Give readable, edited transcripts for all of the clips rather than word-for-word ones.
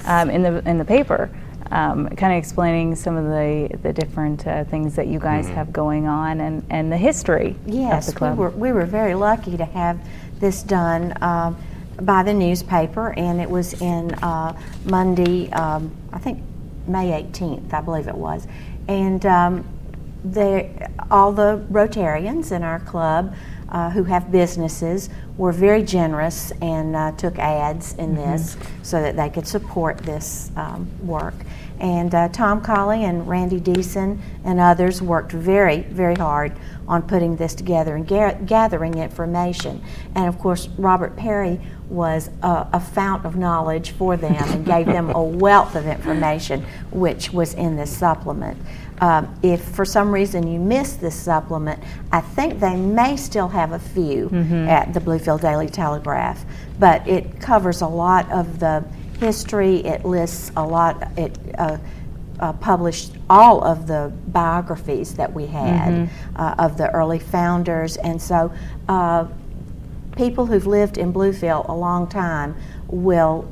in the paper, kind of explaining some of the different things that you guys have going on and the history of the club. Yes, we were very lucky to have this done by the newspaper, and it was in Monday, I think May 18th, I believe it was. And all the Rotarians in our club who have businesses were very generous and took ads in this so that they could support this work. And Tom Colley and Randy Deason and others worked very, very hard on putting this together and gathering information. And of course, Robert Perry was a fount of knowledge for them and gave them a wealth of information, which was in this supplement. If for some reason you missed this supplement, I think they may still have a few at the Bluefield Daily Telegraph, but it covers a lot of the history. It lists a lot, it published all of the biographies that we had of the early founders, and so people who've lived in Bluefield a long time will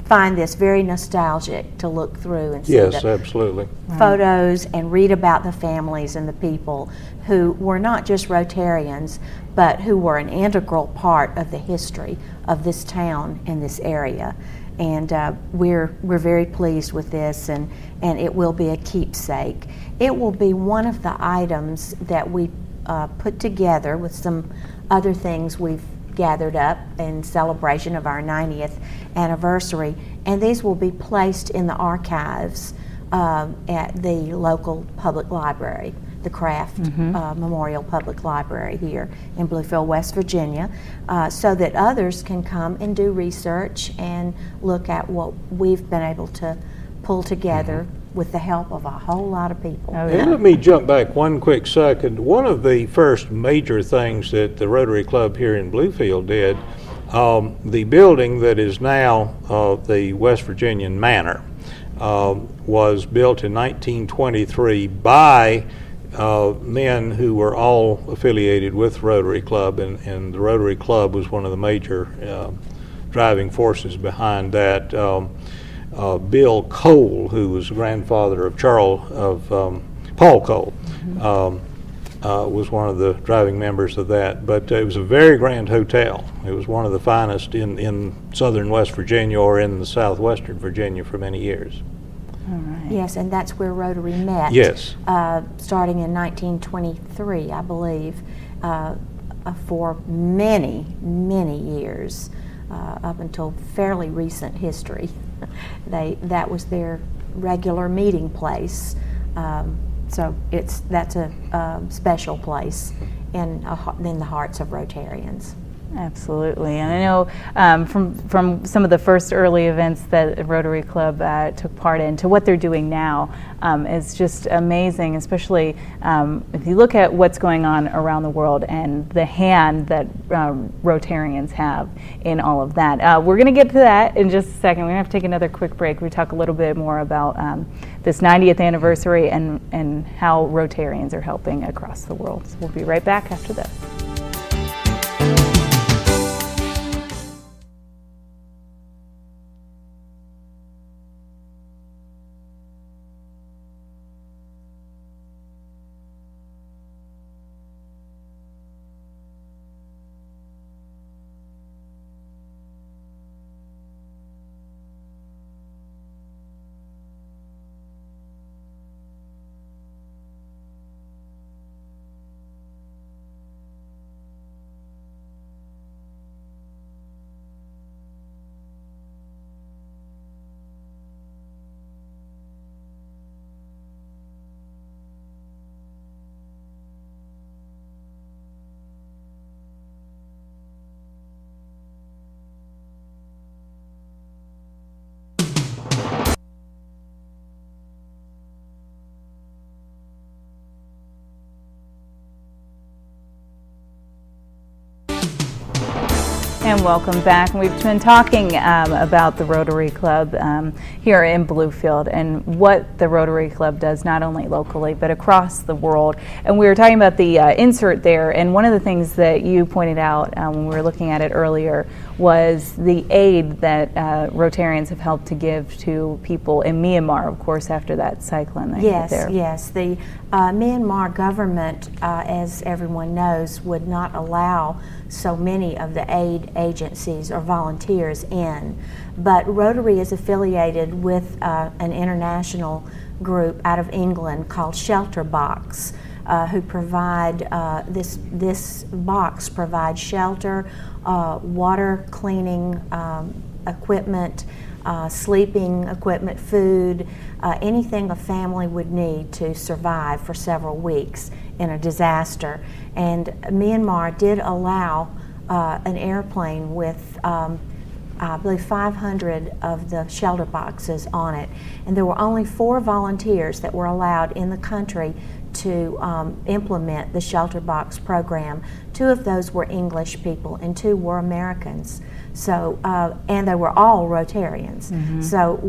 find this very nostalgic to look through and see absolutely. photos and read about the families and the people who were not just Rotarians, but who were an integral part of the history of this town and this area. And we're very pleased with this, and it will be a keepsake. It will be one of the items that we put together with some other things we've gathered up in celebration of our 90th anniversary, and these will be placed in the archives at the local public library, the Kraft Memorial Public Library here in Bluefield, West Virginia, so that others can come and do research and look at what we've been able to pull together with the help of a whole lot of people. And let me jump back one quick second. One of the first major things that the Rotary Club here in Bluefield did, the building that is now the West Virginian Manor, was built in 1923 by men who were all affiliated with Rotary Club, and the Rotary Club was one of the major driving forces behind that. Bill Cole, who was the grandfather of Paul Cole, was one of the driving members of that. But it was a very grand hotel. It was one of the finest in southern West Virginia or in the southwestern Virginia for many years. All right. Yes, and that's where Rotary met. Yes. Starting in 1923, I believe, for many, many years, up until fairly recent history. That was their regular meeting place. So that's a special place in the hearts of Rotarians. Absolutely, and I know from some of the first early events that Rotary Club took part in to what they're doing now is just amazing, especially if you look at what's going on around the world and the hand that Rotarians have in all of that. We're going to get to that in just a second. We're going to have to take another quick break. We talk a little bit more about this 90th anniversary and how Rotarians are helping across the world. So we'll be right back after this. And welcome back. We've been talking about the Rotary Club here in Bluefield and what the Rotary Club does not only locally but across the world. And we were talking about the insert there, and one of the things that you pointed out when we were looking at it earlier was the aid that Rotarians have helped to give to people in Myanmar, of course, after that cyclone that hit there. Yes. The Myanmar government, as everyone knows, would not allow so many of the aid agencies or volunteers in. But Rotary is affiliated with an international group out of England called Shelter Box, who provide, this box provides shelter, water cleaning equipment, sleeping equipment, food, anything a family would need to survive for several weeks in a disaster. And Myanmar did allow an airplane with I believe 500 of the shelter boxes on it, and there were only 4 volunteers that were allowed in the country to implement the shelter box program. 2 of those were English people and 2 were Americans. So, and they were all Rotarians. Mm-hmm. So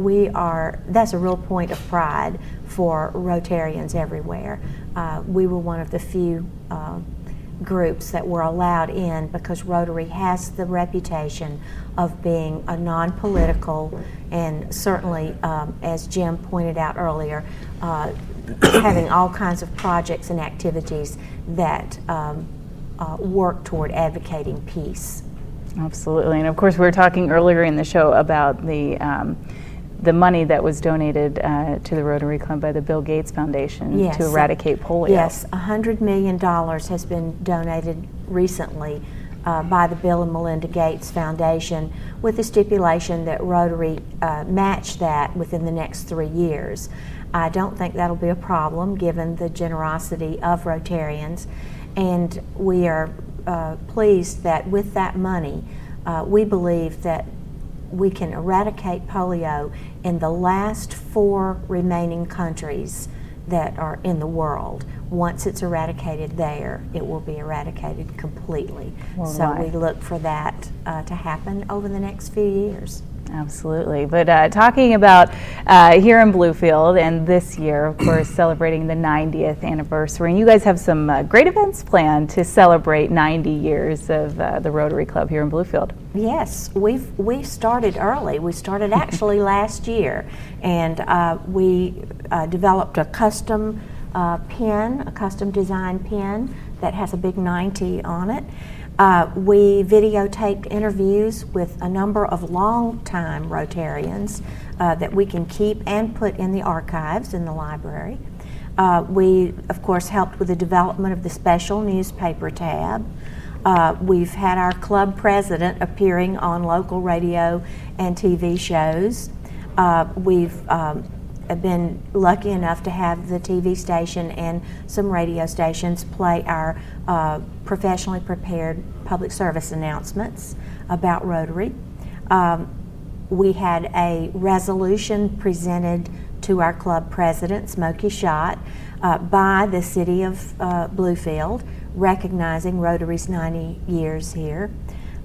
that's a real point of pride for Rotarians everywhere. We were one of the few groups that were allowed in because Rotary has the reputation of being a non-political and certainly, as Jim pointed out earlier, having all kinds of projects and activities that work toward advocating peace. Absolutely, and of course we were talking earlier in the show about the money that was donated to the Rotary Club by the Bill Gates Foundation to eradicate polio. Yes, $100 million has been donated recently by the Bill and Melinda Gates Foundation, with the stipulation that Rotary match that within the next 3 years. I don't think that'll be a problem given the generosity of Rotarians, and we are pleased that with that money, we believe that we can eradicate polio in the last 4 remaining countries that are in the world. Once it's eradicated there, it will be eradicated completely. So we look for that to happen over the next few years. Absolutely. But talking about here in Bluefield, and this year, of course, celebrating the 90th anniversary, and you guys have some great events planned to celebrate 90 years of the Rotary Club here in Bluefield. Yes, we started early. We started actually last year, and we developed a custom pen, a custom design pen that has a big 90 on it. We videotaped interviews with a number of long-time Rotarians that we can keep and put in the archives in the library. We, of course, helped with the development of the special newspaper tab. We've had our club president appearing on local radio and TV shows. We've been lucky enough to have the TV station and some radio stations play our professionally prepared public service announcements about Rotary. We had a resolution presented to our club president, Smokey Schott, by the city of Bluefield, recognizing Rotary's 90 years here.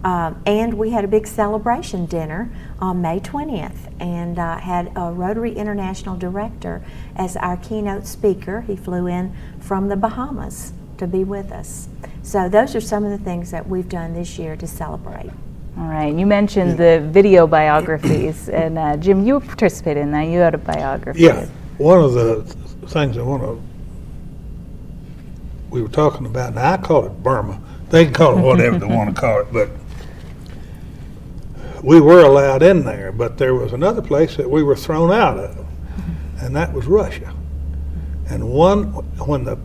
And we had a big celebration dinner on May 20th and had a Rotary International Director as our keynote speaker. He flew in from the Bahamas to be with us. So those are some of the things that we've done this year to celebrate. All right, you mentioned the video biographies, and Jim, you participated in that. You had a biography. Yeah, one of the things we were talking about, now I call it Burma. They can call it whatever they want to call it, but we were allowed in there, but there was another place that we were thrown out of, and that was Russia. And when the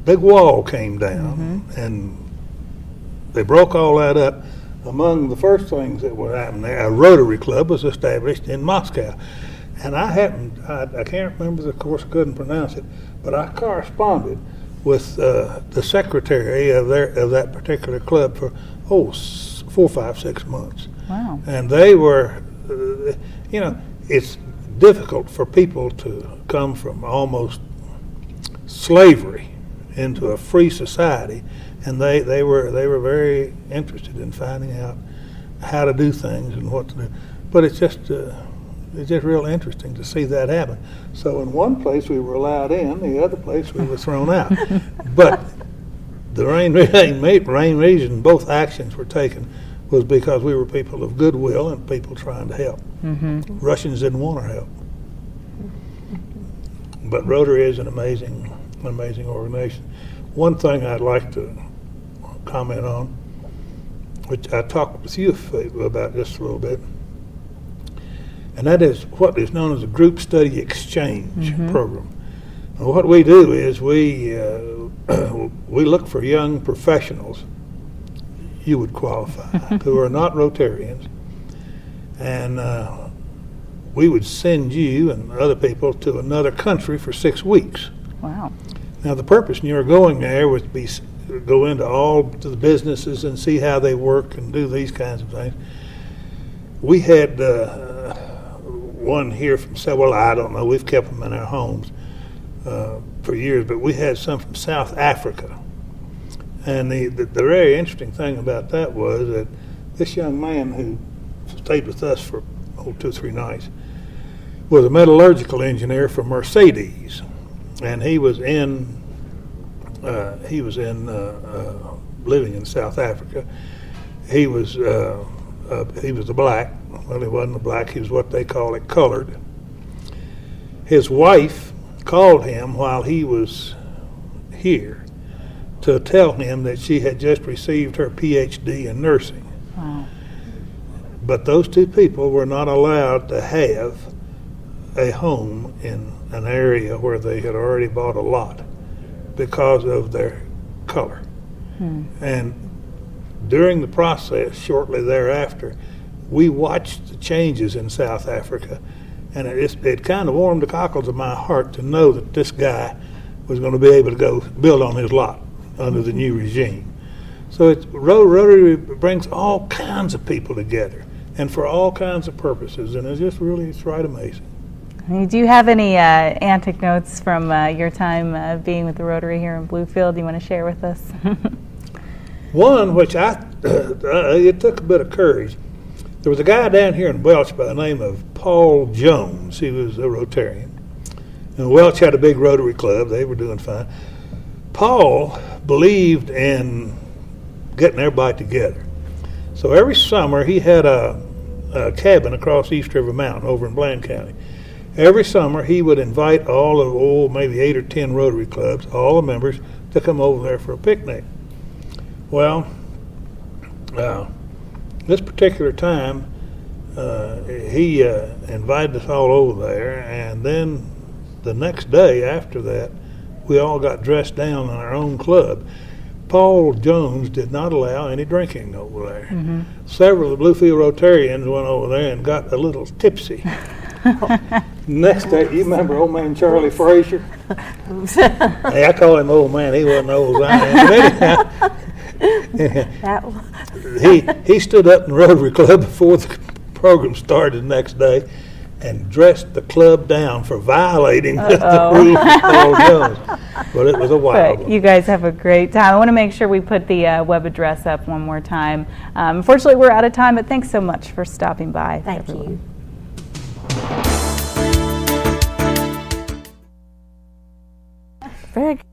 big wall came down and they broke all that up, among the first things that would happen there, a Rotary Club was established in Moscow. And I can't remember, of course I couldn't pronounce it, but I corresponded with the secretary of that particular club for 4, 5, 6 months. Wow. And they were, it's difficult for people to come from almost slavery into a free society and they were very interested in finding out how to do things and what to do. But it's just real interesting to see that happen. So in one place we were allowed in, the other place we were thrown out. But the main reason both actions were taken was because we were people of goodwill and people trying to help. Mm-hmm. Russians didn't want to help. But Rotary is an amazing organization. One thing I'd like to comment on, which I talked with you about just a little bit, and that is what is known as a group study exchange program. And what we do is we look for young professionals, you would qualify, who are not Rotarians, and we would send you and other people to another country for 6 weeks. Wow. Now the purpose in your going there was to go into all to the businesses and see how they work and do these kinds of things. We had one here from, well, I don't know, we've kept them in our homes for years, but we had some from South Africa. And the very interesting thing about that was that this young man who stayed with us for 2 or 3 nights was a metallurgical engineer for Mercedes, and he was living in South Africa. He was a black. Well, he wasn't a black. He was what they call it, colored. His wife called him while he was here to tell him that she had just received her PhD in nursing. Wow. But those 2 people were not allowed to have a home in an area where they had already bought a lot because of their color. And during the process, shortly thereafter, we watched the changes in South Africa, and it kind of warmed the cockles of my heart to know that this guy was going to be able to go build on his lot under the new regime. So Rotary brings all kinds of people together, and for all kinds of purposes, and it's right amazing. Do you have any anecdotes from your time being with the Rotary here in Bluefield you want to share with us? One which it took a bit of courage. There was a guy down here in Welch by the name of Paul Jones. He was a Rotarian. And Welch had a big Rotary club. They were doing fine. Paul believed in getting everybody together. So every summer he had a cabin across East River Mountain over in Bland County. Every summer he would invite all of, maybe 8 or 10 Rotary clubs, all the members, to come over there for a picnic. Well, this particular time, he invited us all over there, and then the next day after that, we all got dressed down in our own club. Paul Jones did not allow any drinking over there. Mm-hmm. Several of the Bluefield Rotarians went over there and got a little tipsy. Next day, you remember old man Charlie Frazier? Hey, I call him old man. He wasn't old as I am. He stood up in the Rotary Club before the program started the next day and dressed the club down for violating the rules of Paul Jones. But it was a wild one. You guys have a great time. I want to make sure we put the web address up one more time. Unfortunately, we're out of time, but thanks so much for stopping by. Thank you. Very good.